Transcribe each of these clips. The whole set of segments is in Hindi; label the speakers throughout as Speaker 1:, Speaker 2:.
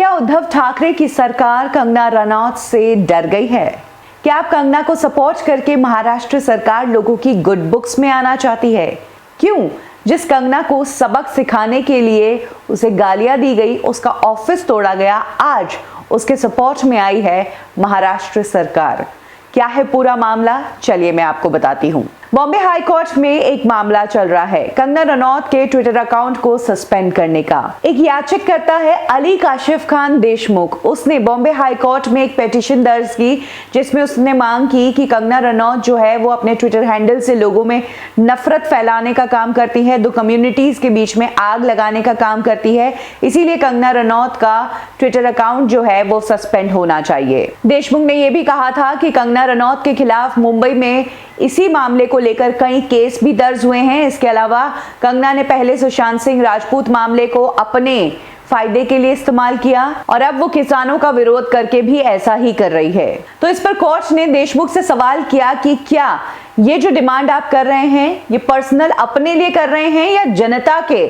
Speaker 1: क्या उद्धव ठाकरे की सरकार कंगना रनौत से डर गई है? क्या आप कंगना को सपोर्ट करके महाराष्ट्र सरकार लोगों की गुड बुक्स में आना चाहती है? क्यों जिस कंगना को सबक सिखाने के लिए उसे गालियां दी गई, उसका ऑफिस तोड़ा गया, आज उसके सपोर्ट में आई है महाराष्ट्र सरकार। क्या है पूरा मामला, चलिए मैं आपको बताती हूँ। बॉम्बे हाई कोर्ट में एक मामला चल रहा है कंगना रनौत के ट्विटर अकाउंट को सस्पेंड करने का। एक याचिका करता है अली काशिफ खान देशमुख। उसने बॉम्बे हाई कोर्ट में एक पिटीशन दर्ज की जिसमें उसने मांग की कि कंगना रनौत जो है वो अपने ट्विटर हैंडल से लोगों में नफरत फैलाने का काम करती है, दो कम्युनिटीज के बीच में आग लगाने का काम करती है। इसीलिए कंगना रनौत का ट्विटर अकाउंट जो है वो सस्पेंड होना चाहिए। देशमुख ने यह भी कहा था कि कंगना रनौत के खिलाफ मुंबई में इसी मामले को लेकर कई केस भी दर्ज हुए हैं। इसके अलावा कंगना ने पहले सुशांत सिंह राजपूत मामले को अपने फायदे के लिए इस्तेमाल किया और अब वो किसानों का विरोध करके भी ऐसा ही कर रही है। तो इस पर कोर्ट ने देशमुख से सवाल किया कि क्या ये जो डिमांड आप कर रहे हैं ये पर्सनल अपने लिए कर रहे हैं या जनता के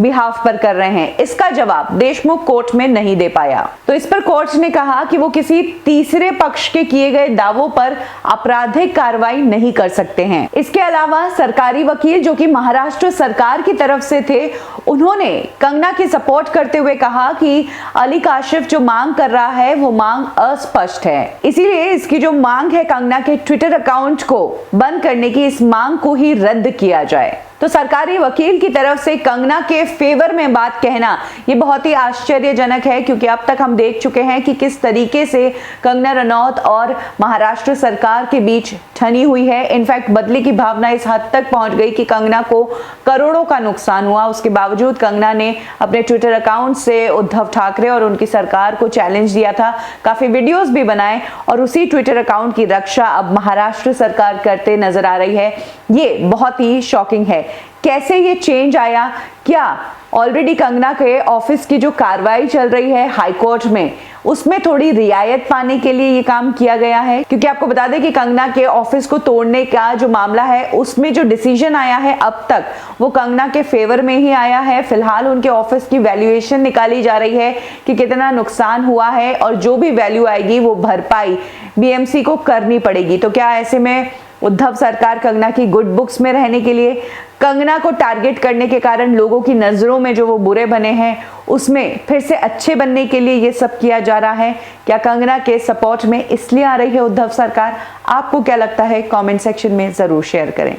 Speaker 1: बिहाफ पर कर रहे हैं। इसका जवाब देशमुख कोर्ट में नहीं दे पाया। तो इस पर कोर्ट ने कहा कि वो किसी तीसरे पक्ष के किए गए दावों पर आपराधिक कार्रवाई नहीं कर सकते हैं। इसके अलावा सरकारी वकील जो कि महाराष्ट्र सरकार की तरफ से थे, उन्होंने कंगना की सपोर्ट करते हुए कहा कि अली काशिफ जो मांग कर रहा है वो मांग अस्पष्ट है, इसीलिए इसकी जो मांग है कंगना के ट्विटर अकाउंट को बंद करने की, इस मांग को ही रद्द किया जाए। तो सरकारी वकील की तरफ से कंगना के फेवर में बात कहना ये बहुत ही आश्चर्यजनक है, क्योंकि अब तक हम देख चुके हैं कि किस तरीके से कंगना रनौत और महाराष्ट्र सरकार के बीच ठनी हुई है। इनफैक्ट बदले की भावना इस हद तक पहुंच गई कि कंगना को करोड़ों का नुकसान हुआ। उसके बावजूद कंगना ने अपने ट्विटर अकाउंट से उद्धव ठाकरे और उनकी सरकार को चैलेंज दिया था, काफी वीडियोस भी बनाए और उसी ट्विटर अकाउंट की रक्षा अब महाराष्ट्र सरकार करते नजर आ रही है। ये बहुत ही शॉकिंग है। कैसे ये चेंज आया? क्या ऑलरेडी कंगना के ऑफिस की जो कार्रवाई चल रही है हाई कोर्ट में, उसमें थोड़ी रियायत पाने के लिए ये काम किया गया है? क्योंकि आपको बता दें कि कंगना के ऑफिस को तोड़ने का जो मामला है उसमें जो डिसीजन आया है अब तक वो कंगना के फेवर में ही आया है। फिलहाल उनके ऑफिस की वैल्यूएशन निकाली जा रही है कि कितना नुकसान हुआ है और जो भी वैल्यू आएगी वो भरपाई बीएमसी को करनी पड़ेगी। तो क्या ऐसे में उद्धव सरकार कंगना की गुड बुक्स में रहने के लिए, कंगना को टारगेट करने के कारण लोगों की नजरों में जो वो बुरे बने हैं उसमें फिर से अच्छे बनने के लिए ये सब किया जा रहा है? क्या कंगना के सपोर्ट में इसलिए आ रही है उद्धव सरकार? आपको क्या लगता है? कमेंट सेक्शन में जरूर शेयर करें।